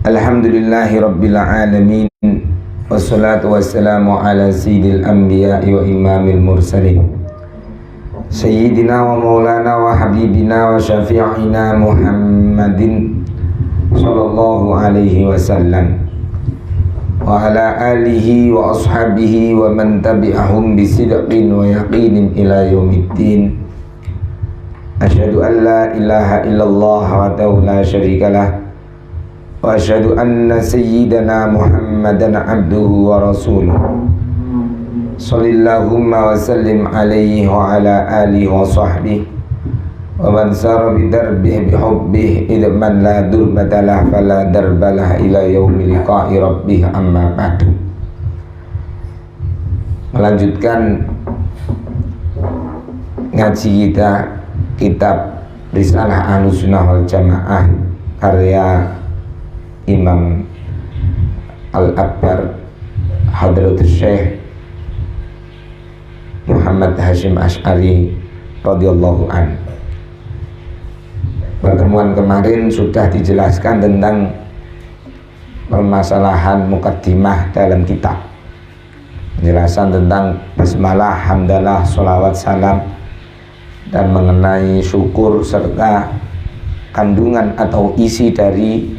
Alhamdulillahi rabbil alamin. Wassalatu wassalamu ala sayyidil anbiya'i wa imamil mursalin Sayyidina wa maulana wa habibina wa syafi'ina Muhammadin sallallahu alaihi wasallam wa ala alihi wa ashabihi wa man tabi'ahum bisidqin wa yaqinin ila yaumiddin. Asyhadu an la ilaha illallah wahdahu la syarikalah wa asyhadu anna sayyidana Muhammadan abduhu wa rasuluh. Shallallahumma wa sallim alaihi wa ala alihi wa sahbihi wa man sara bidarbihi bihubbihi idman la durbatalah fala darbalah ila yaumi liqa'i rabbih amma ba'du. Melanjutkan ngaji kita kitab Risalah Ahlussunnah wal Jamaah karya Imam Al-Akbar Hadratus Syekh Muhammad Hashim Asy'ari radhiyallahu an. Pertemuan kemarin sudah dijelaskan tentang permasalahan mukaddimah dalam kitab, penjelasan tentang basmalah, hamdalah, sholawat, salam, dan mengenai syukur serta kandungan atau isi dari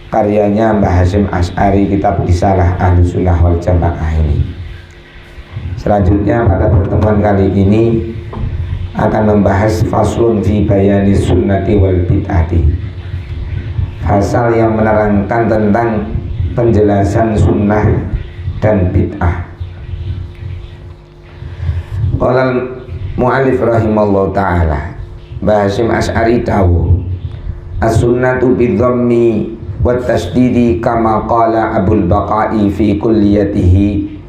karyanya Mbah Hashim Asy'ari kitab Risalah Ahlussunnah wal Jamaah ini. Selanjutnya pada pertemuan kali ini akan membahas faslun fi bayani sunnati wal bid'ati, pasal yang menerangkan tentang penjelasan sunnah dan bid'ah. Qala mu'allif rahimallahu ta'ala, Mbah Hashim Asy'ari tahu as-sunnatu bidhammi wa tasdidi kama qala Abul Baqai fi kulliyatihi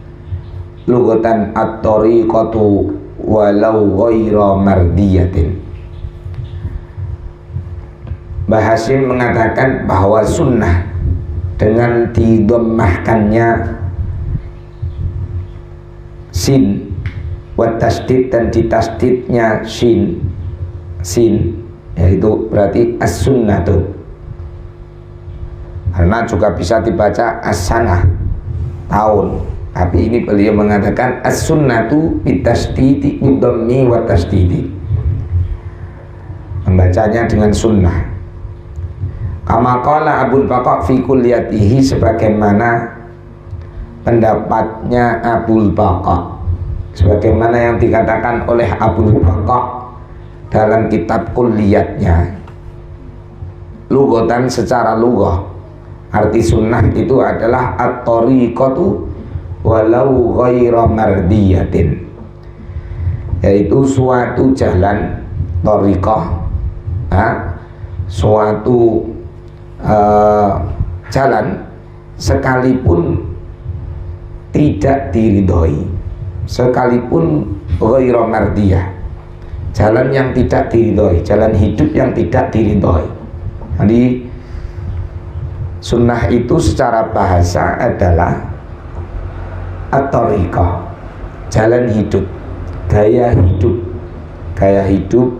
lughatan at-tariqatu walau ghaira mardiyatin. Mbah Hashim mengatakan bahwa sunnah dengan didommahkannya sin wa tasdid dan ditasdidnya sin yaitu berarti as-sunnatu, karena juga bisa dibaca as-sanah, tahun, tapi ini beliau mengatakan as-sunnatu bitasdidi bidhammi wa tasdidi, membacanya dengan sunnah. Kama qala Abul Baqa fi kulliyatihi, sebagaimana pendapatnya Abul Baqa, sebagaimana yang dikatakan oleh Abul Baqa dalam kitab kulliyatnya. Lughatan, secara lughah, arti sunnah itu adalah at-tariqatu walau ghaira mardiyatin, yaitu suatu jalan, tariqah, suatu jalan sekalipun tidak diridhoi, sekalipun ghaira mardiyah, jalan yang tidak diridhoi, jalan hidup yang tidak diridhoi. Jadi sunnah itu secara bahasa adalah at-tariqah, jalan hidup, gaya hidup,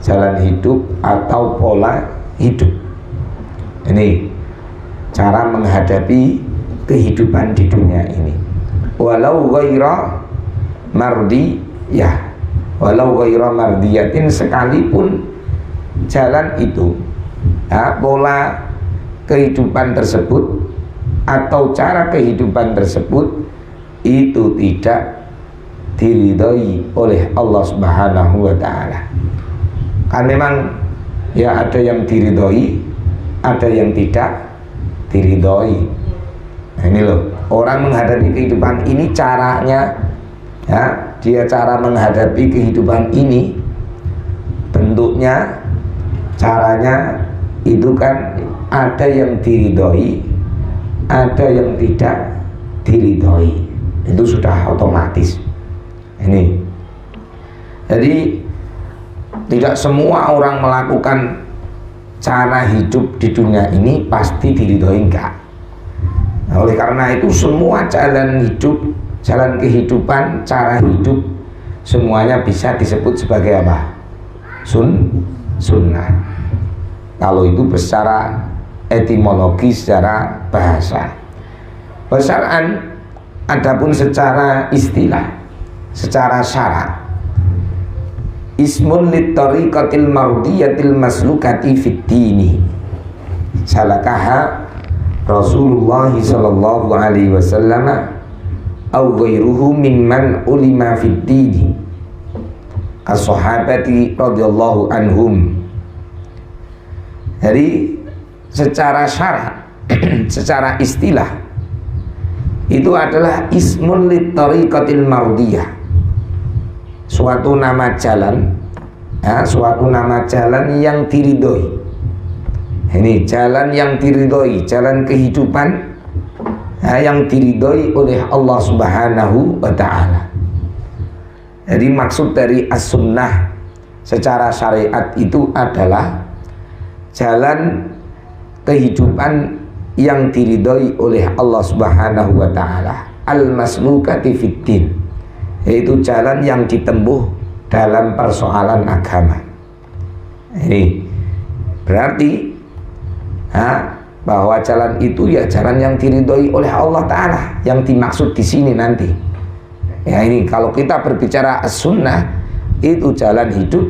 jalan hidup atau pola hidup. Ini cara menghadapi kehidupan di dunia ini. Walau ghaira mardiyah, walau ghaira mardiyatin, sekalipun jalan itu, pola kehidupan tersebut atau cara kehidupan tersebut itu tidak diridhoi oleh Allah Subhanahu wa ta'ala. Kan memang ya ada yang diridhoi, ada yang tidak diridhoi. Nah, ini loh, orang menghadapi kehidupan ini caranya, dia cara menghadapi kehidupan ini, bentuknya, caranya itu kan ada yang diridhoi, ada yang tidak diridhoi. Itu sudah otomatis. Ini jadi tidak semua orang melakukan cara hidup di dunia ini pasti diridhoi, enggak. Nah, oleh karena itu semua jalan hidup, jalan kehidupan, cara hidup, semuanya bisa disebut sebagai apa? Sunnah. Kalau itu secara etimologi secara bahasa. Wasyar'an, adapun secara istilah, secara syarak, ismun littariqatil mardiyatil maslukati fid dini salakaha Rasulullah sallallahu alaihi wasallam au ghairuhu mimman ulima fid dini as-sahabati radhiyallahu anhum. Jadi secara syarak, secara istilah itu adalah ismun littariqatil mardiyah, suatu nama jalan, ya, suatu nama jalan yang diridhoi. Ini jalan yang diridhoi, jalan kehidupan, ya, yang diridhoi oleh Allah Subhanahu wa ta'ala. Jadi maksud dari as-sunnah secara syariat itu adalah jalan kehidupan yang diridhoi oleh Allah Subhanahu wa ta'ala, al-maslukati fiddin, yaitu jalan yang ditempuh dalam persoalan agama. Ini berarti bahwa jalan itu ya jalan yang diridhoi oleh Allah ta'ala, yang dimaksud di sini nanti. Ya, ini kalau kita berbicara as-sunnah, itu jalan hidup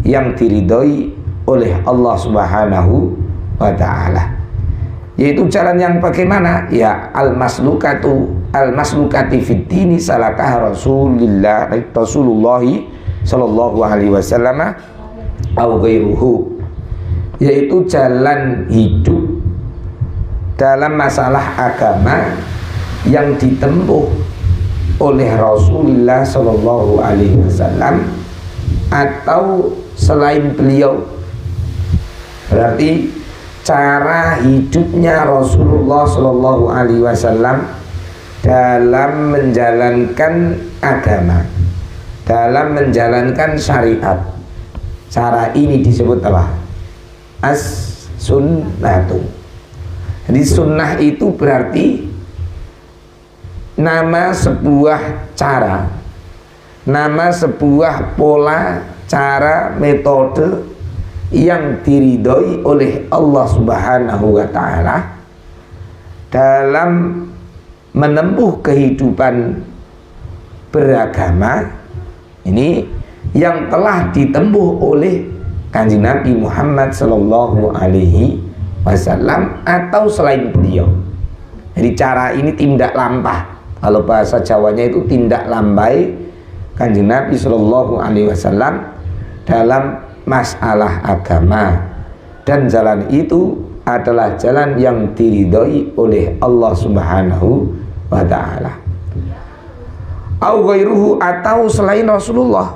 yang diridhoi oleh Allah Subhanahu wa ta'ala, yaitu jalan yang bagaimana? Ya, al-maslukati fid dini salakah Rasulullah sallallahu alaihi wasallam au ghairuhu, yaitu jalan hidup dalam masalah agama yang ditempuh oleh Rasulullah sallallahu alaihi wasallam atau selain beliau. Berarti cara hidupnya Rasulullah Shallallahu Alaihi Wasallam dalam menjalankan agama, dalam menjalankan syariat. Cara ini disebut apa? As-sunnatu. Jadi sunnah itu berarti nama sebuah cara, nama sebuah pola, cara, metode yang diridhoi oleh Allah Subhanahu wa ta'ala dalam menempuh kehidupan beragama ini, yang telah ditempuh oleh Kanjeng Nabi Muhammad sallallahu alaihi wasallam atau selain beliau. Jadi cara ini tindak lampah, kalau bahasa Jawanya itu tindak lambai Kanjeng Nabi sallallahu alaihi wasallam dalam masalah agama, dan jalan itu adalah jalan yang diridhoi oleh Allah Subhanahu wa ta'ala. Au ghairuhu, atau selain Rasulullah,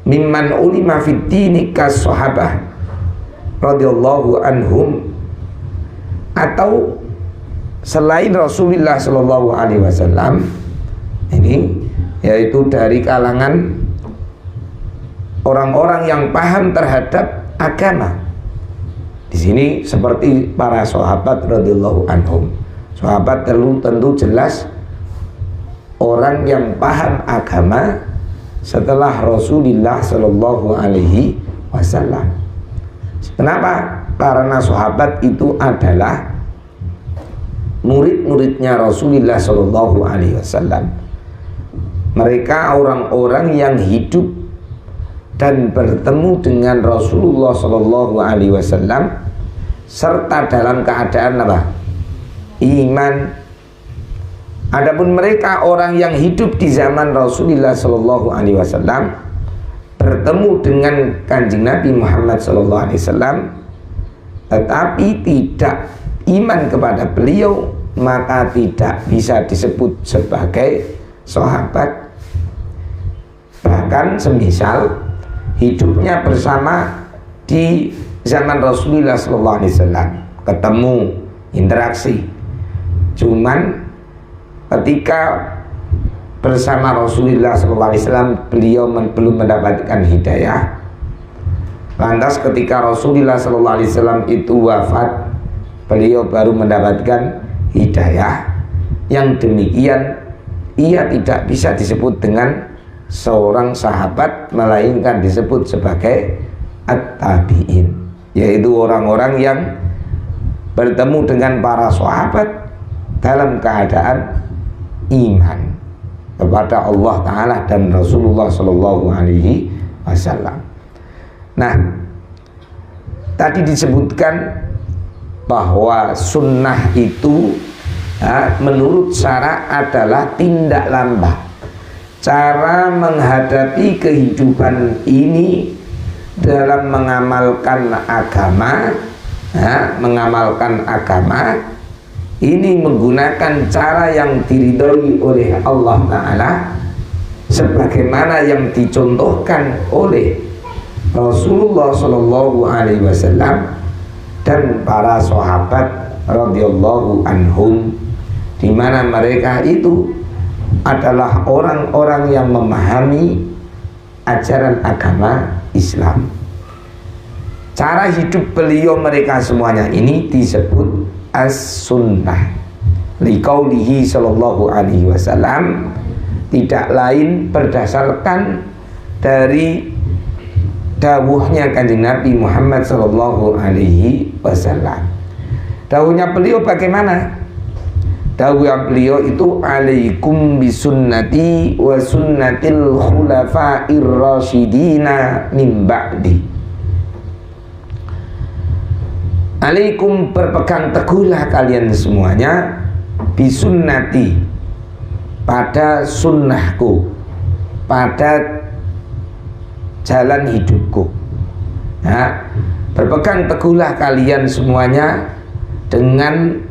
mimman ulima fid dini kas sahabah radhiyallahu anhum, atau selain Rasulullah sallallahu alaihi wasallam, ini yaitu dari kalangan orang-orang yang paham terhadap agama. Di sini seperti para sahabat radhiyallahu anhum. Sahabat tentu jelas orang yang paham agama setelah Rasulullah sallallahu alaihi wasallam. Kenapa? Karena sahabat itu adalah murid-muridnya Rasulullah sallallahu alaihi wasallam. Mereka orang-orang yang hidup dan bertemu dengan Rasulullah Shallallahu Alaihi Wasallam serta dalam keadaan apa? Iman. Adapun mereka orang yang hidup di zaman Rasulullah Shallallahu Alaihi Wasallam bertemu dengan Kanjeng Nabi Muhammad Shallallahu Alaihi Wasallam tetapi tidak iman kepada beliau, maka tidak bisa disebut sebagai sahabat. Bahkan semisal hidupnya bersama di zaman Rasulullah SAW, ketemu, interaksi, cuman ketika bersama Rasulullah SAW beliau belum mendapatkan hidayah. Lantas ketika Rasulullah SAW itu wafat, beliau baru mendapatkan hidayah. Yang demikian ia tidak bisa disebut dengan seorang sahabat, melainkan disebut sebagai at-tabi'in, yaitu orang-orang yang bertemu dengan para sahabat dalam keadaan iman kepada Allah Ta'ala dan Rasulullah Sallallahu Alaihi Wasallam. Nah, tadi disebutkan bahwa sunnah itu menurut syara adalah tindak lambat, cara menghadapi kehidupan ini dalam mengamalkan agama. Mengamalkan agama ini menggunakan cara yang diridhoi oleh Allah Ta'ala, sebagaimana yang dicontohkan oleh Rasulullah Sallallahu Alaihi Wasallam dan para sahabat radhiyallahu anhum, di mana mereka itu adalah orang-orang yang memahami ajaran agama Islam. Cara hidup beliau mereka semuanya ini disebut as-sunnah. Liqaulihi sallallahu alaihi wasallam, tidak lain berdasarkan dari dawuhnya Kanjeng Nabi Muhammad sallallahu alaihi wasallam. Dawuhnya beliau bagaimana? Dawuh beliau itu alaikum bisunnati wa sunnatil khulafa'ir rasyidina min ba'di. Alaikum, berpegang teguhlah kalian semuanya, bisunnati, pada sunnahku, pada jalan hidupku. Berpegang teguhlah kalian semuanya dengan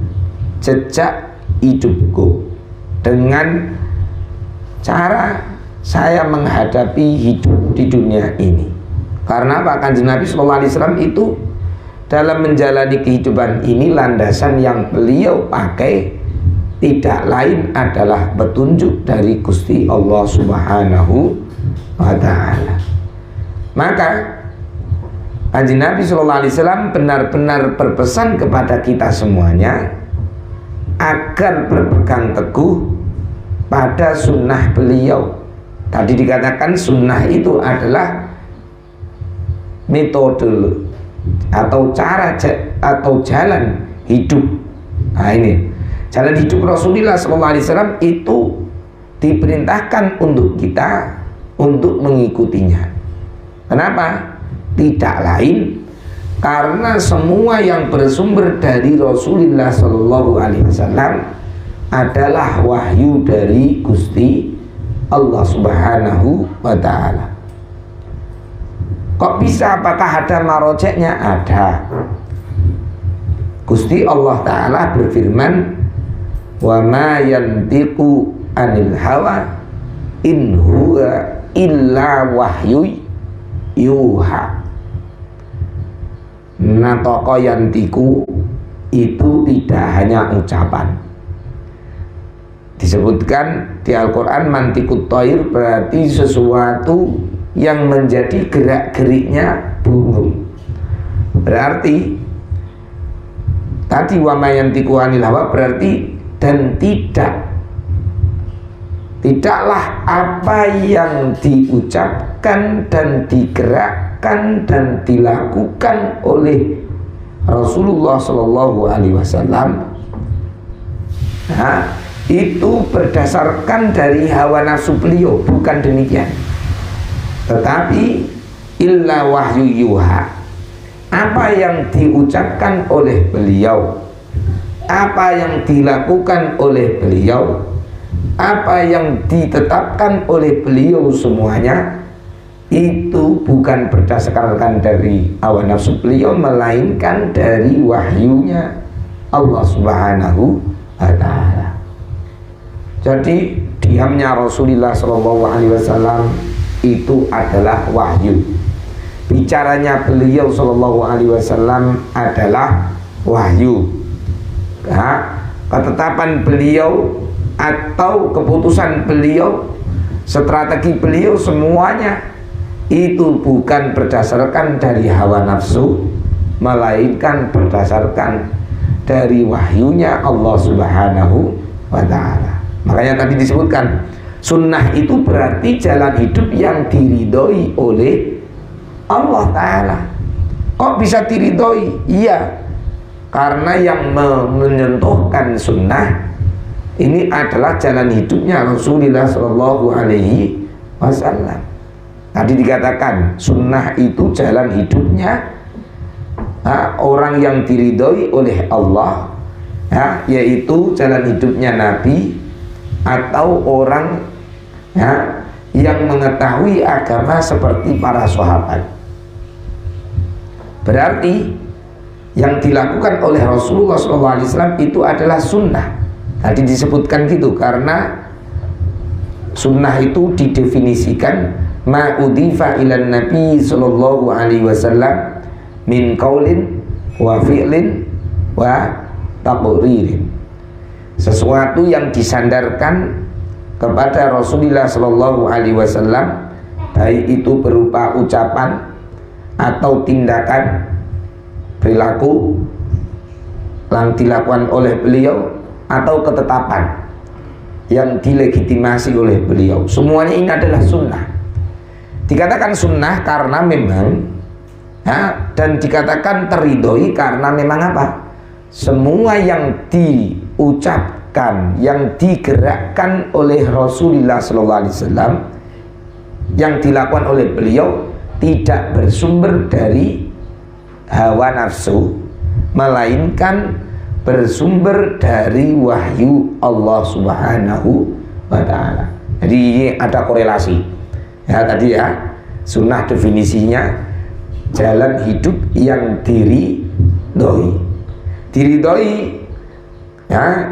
jejak hidupku, dengan cara saya menghadapi hidup di dunia ini. Karena Pak Kanjeng Nabi Sallallahu Alaihi Wasallam itu dalam menjalani kehidupan ini, landasan yang beliau pakai tidak lain adalah petunjuk dari Gusti Allah Subhanahu wa Ta'ala. Maka Kanjeng Nabi Sallallahu Alaihi Wasallam benar-benar berpesan kepada kita semuanya agar berpegang teguh pada sunnah beliau. Tadi dikatakan sunnah itu adalah metode atau cara atau jalan hidup. Nah, ini jalan hidup Rasulullah SAW itu diperintahkan untuk kita untuk mengikutinya. Kenapa? Tidak lain karena semua yang bersumber dari Rasulullah SAW adalah wahyu dari Gusti Allah Subhanahu wa Ta'ala. Kok bisa? Apakah ada marojeknya? Ada. Gusti Allah Ta'ala berfirman, wa ma yantiqu anil hawa in huwa illa wahyu yuha. Natoko yantiku itu tidak hanya ucapan. Disebutkan di Al-Quran mantikut toir, berarti sesuatu yang menjadi gerak-geriknya burung. Berarti tadi wa mayantiku anil hawa berarti dan tidaklah apa yang diucapkan dan digerakkan dan dilakukan oleh Rasulullah Shallallahu Alaihi Wasallam itu berdasarkan dari hawa nafsu beliau, bukan demikian. Tetapi illa wahyu yuha, apa yang diucapkan oleh beliau, apa yang dilakukan oleh beliau, apa yang ditetapkan oleh beliau, semuanya itu bukan berdasarkan dari hawa nafsu beliau, melainkan dari wahyunya Allah Subhanahu wa Ta'ala. Jadi diamnya Rasulullah SAW itu adalah wahyu. Bicaranya beliau SAW adalah wahyu. Ketetapan beliau atau keputusan beliau, strategi beliau, semuanya itu bukan berdasarkan dari hawa nafsu, melainkan berdasarkan dari wahyunya Allah Subhanahu wa Ta'ala. Makanya tadi disebutkan sunnah itu berarti jalan hidup yang diridhoi oleh Allah Ta'ala. Kok bisa diridhoi? Iya, Karena yang menyentuhkan sunnah ini adalah jalan hidupnya Rasulullah Shallallahu Alaihi Wasallam. Tadi dikatakan sunnah itu jalan hidupnya orang yang diridhoi oleh Allah, yaitu jalan hidupnya Nabi atau orang yang mengetahui agama seperti para sahabat. Berarti yang dilakukan oleh Rasulullah SAW itu adalah sunnah. Tadi disebutkan gitu karena sunnah itu didefinisikan ma'udhifa ilan Nabi sallallahu alaihi wasallam min qaulin wa fi'lin wa taqririn. Sesuatu yang disandarkan kepada Rasulullah sallallahu alaihi wasallam, baik itu berupa ucapan atau tindakan perilaku yang dilakukan oleh beliau atau ketetapan yang dilegitimasi oleh beliau. Semuanya ini adalah sunnah. Dikatakan sunnah karena memang dan dikatakan teridhoi karena memang apa? Semua yang diucapkan, yang digerakkan oleh Rasulullah SAW, yang dilakukan oleh beliau tidak bersumber dari hawa nafsu, melainkan bersumber dari wahyu Allah Subhanahu wa Ta'ala. Jadi ini ada korelasi tadi sunnah definisinya jalan hidup yang diridhoi.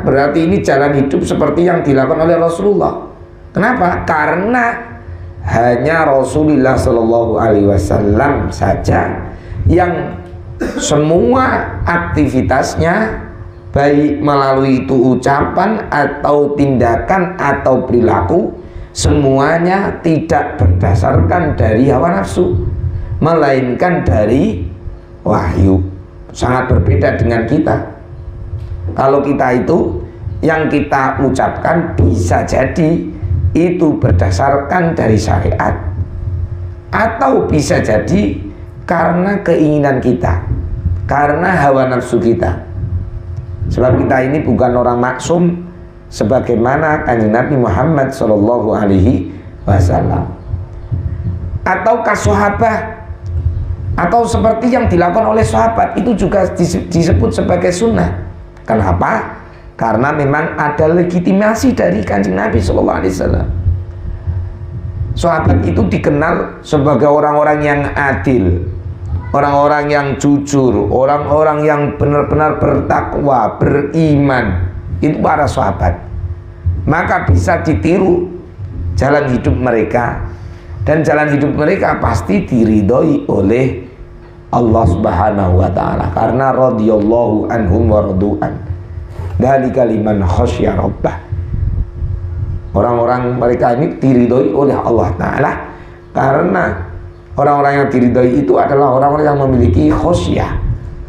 Berarti ini jalan hidup seperti yang dilakukan oleh Rasulullah. Kenapa? Karena hanya Rasulullah Shallallahu Alaihi Wasallam saja yang semua aktivitasnya, baik melalui itu ucapan atau tindakan atau perilaku, semuanya tidak berdasarkan dari hawa nafsu, melainkan dari wahyu. Sangat berbeda dengan kita. Kalau kita itu yang kita ucapkan bisa jadi itu berdasarkan dari syariat, atau bisa jadi karena keinginan kita, karena hawa nafsu kita. Sebab kita ini bukan orang maksum sebagaimana Kanjeng Nabi Muhammad Shallallahu Alaihi Wasallam, atau sahabat, atau seperti yang dilakukan oleh sahabat itu juga disebut sebagai sunnah. Kenapa? Karena memang ada legitimasi dari Kanjeng Nabi Sallallahu Alaihi Wasallam. Sahabat itu dikenal sebagai orang-orang yang adil, orang-orang yang jujur, orang-orang yang benar-benar bertakwa, beriman. Itu para sahabat. Maka bisa ditiru jalan hidup mereka, dan jalan hidup mereka pasti diridhoi oleh Allah Subhanahu wa Ta'ala, karena radhiyallahu anhum wa radu'an. Dzalika liman khasyya rabbah. Orang-orang mereka ini diridhoi oleh Allah Ta'ala karena orang-orang yang diridhoi itu adalah orang-orang yang memiliki khasyah,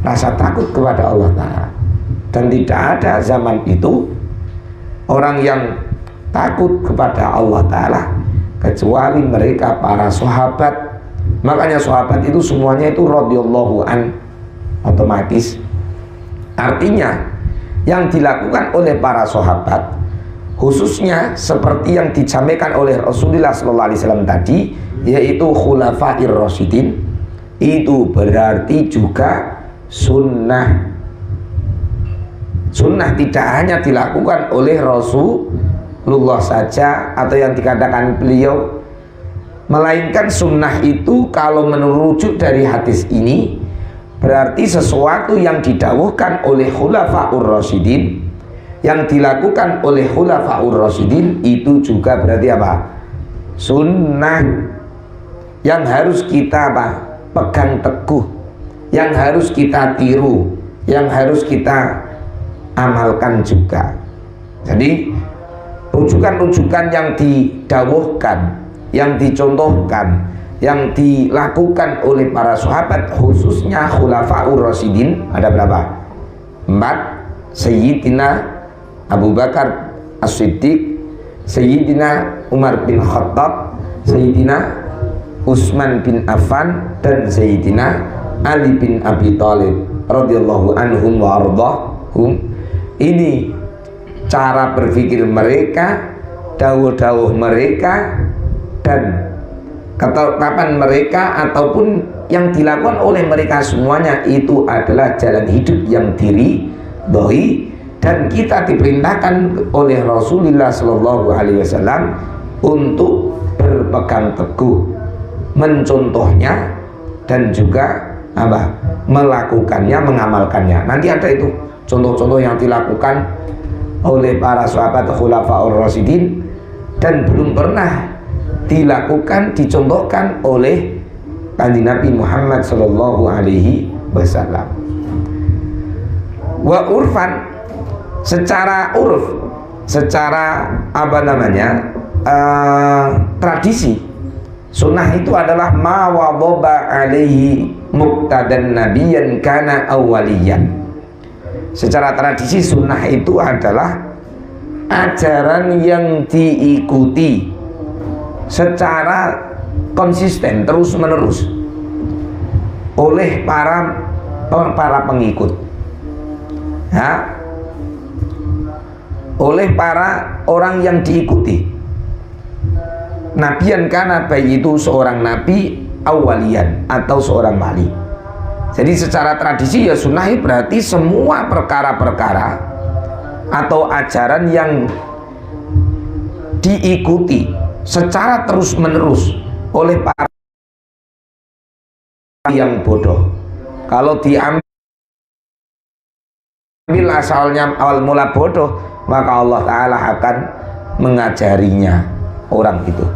rasa takut kepada Allah Ta'ala. Dan tidak ada zaman itu orang yang takut kepada Allah Ta'ala kecuali mereka para sahabat. Makanya sahabat itu semuanya itu radhiyallahu an, otomatis. Artinya yang dilakukan oleh para sahabat, khususnya seperti yang disampaikan oleh Rasulullah SAW tadi, yaitu khulafair rasyidin, itu berarti juga sunnah. Sunnah tidak hanya dilakukan oleh Rasulullah saja atau yang dikatakan beliau, melainkan sunnah itu kalau merujuk dari hadis ini berarti sesuatu yang didawuhkan oleh khulafaur rasyidin, yang dilakukan oleh khulafaur rasyidin itu juga berarti apa? Sunnah yang harus kita pegang teguh, yang harus kita tiru, yang harus kita amalkan juga. Jadi rujukan-rujukan yang didawuhkan, yang dicontohkan, yang dilakukan oleh para sahabat, khususnya khulafaur rasyidin, ada berapa? 4. Sayyidina Abu Bakar As-Siddiq, Sayyidina Umar bin Khattab, Sayyidina Utsman bin Affan, dan Sayyidina Ali bin Abi Thalib. radhiyallahu anhum wa ardhahum. Ini cara berpikir mereka, dawuh-dawuh mereka, dan ketetapan mereka ataupun yang dilakukan oleh mereka semuanya itu adalah jalan hidup yang diridhoi, dan kita diperintahkan oleh Rasulullah Shallallahu Alaihi Wasallam untuk berpegang teguh mencontohnya dan juga melakukannya, mengamalkannya. Nanti ada itu contoh-contoh yang dilakukan oleh para sahabat khulafaur rasyidin dan belum pernah dilakukan, dicontohkan oleh Kanjeng Nabi Muhammad sallallahu alaihi wasallam. Wa urfan, secara urf, secara tradisi, sunnah itu adalah ma wadaba alaihi muqtadan nabiyyan kana awwaliyan. Secara tradisi sunnah itu adalah ajaran yang diikuti secara konsisten terus menerus oleh para pengikut, ya, oleh para orang yang diikuti. Nabiyan kana, baik itu seorang nabi, awalian atau seorang wali. Jadi secara tradisi ya sunnah berarti semua perkara-perkara atau ajaran yang diikuti secara terus menerus oleh para yang bodoh. Kalau diambil asalnya awal mula bodoh, maka Allah Ta'ala akan mengajarinya orang itu.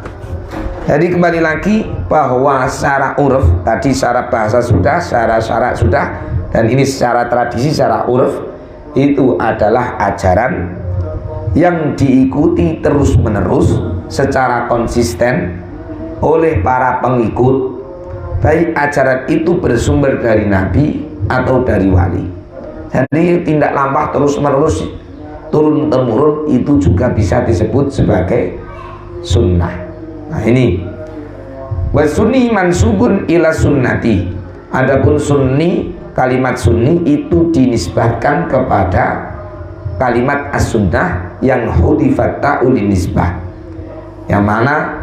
Jadi kembali lagi bahwa secara uruf tadi, secara bahasa sudah, secara syarak sudah, dan ini secara tradisi, secara uruf itu adalah ajaran yang diikuti terus menerus secara konsisten oleh para pengikut, baik ajaran itu bersumber dari nabi atau dari wali. Jadi tindak lampah terus menerus turun temurun itu juga bisa disebut sebagai sunnah. Nah ini wasunni mansubun ila sunnati. Adapun sunni, kalimat sunni itu dinisbahkan kepada kalimat as-sunnah yang hudifat ta'ul nisbah, yang mana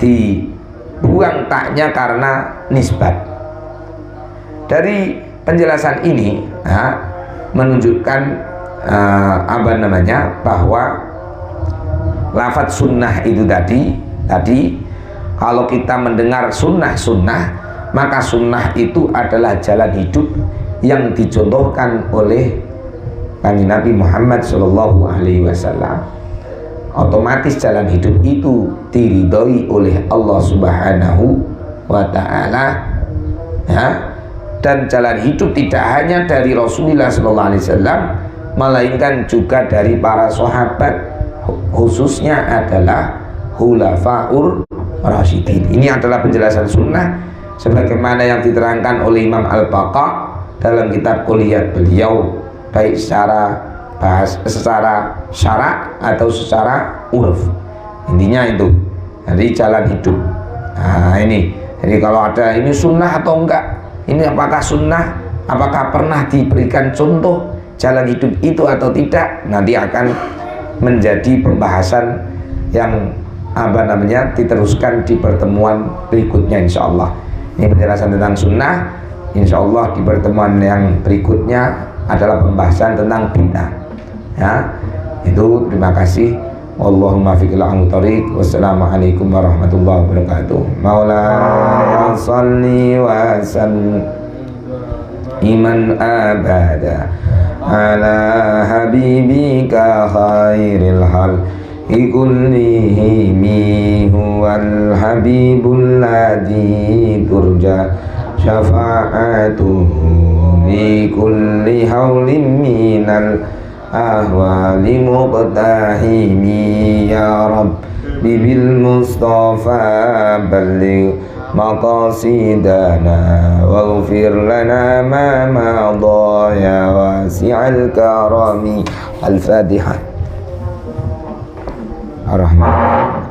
dibuang taknya karena nisbat. Dari penjelasan ini menunjukkan bahwa lafadz sunnah itu tadi kalau kita mendengar sunnah, maka sunnah itu adalah jalan hidup yang dicontohkan oleh Kanjeng Nabi Muhammad Shallallahu Alaihi Wasallam. Otomatis jalan hidup itu diridhoi oleh Allah Subhanahu wa Ta'ala, ya. Dan jalan hidup tidak hanya dari Rasulullah Shallallahu Alaihi Wasallam, melainkan juga dari para sahabat, khususnya adalah khulafaur rasyidin. Ini adalah penjelasan sunnah sebagaimana yang diterangkan oleh Imam Al-Baqa dalam kitab Kulliyat beliau, baik secara syarak atau secara uruf. Intinya itu, jadi jalan hidup. Nah ini, jadi kalau ada ini sunnah atau enggak, ini apakah sunnah, apakah pernah diberikan contoh jalan hidup itu atau tidak, nanti akan menjadi pembahasan yang diteruskan di pertemuan berikutnya insyaallah. Ini penjelasan tentang sunnah. Insyaallah di pertemuan yang berikutnya adalah pembahasan tentang bid'ah, ya. Itu terima kasih. Wallahumma fiqil thoriq. Wassalamualaikum warahmatullahi wabarakatuh. Maulana shalli wa sallim iman abada ala habibika khairil hal kullihimi huwal habibul ladzi turja syafa'atuhu li kulli haulin minal ahwali muqtahimi ya Rabbi bil Mustafa balligh maqasidana waghfir lana ma madha ya wasi'al karami. Al-Fatihah. Ar-Rahman.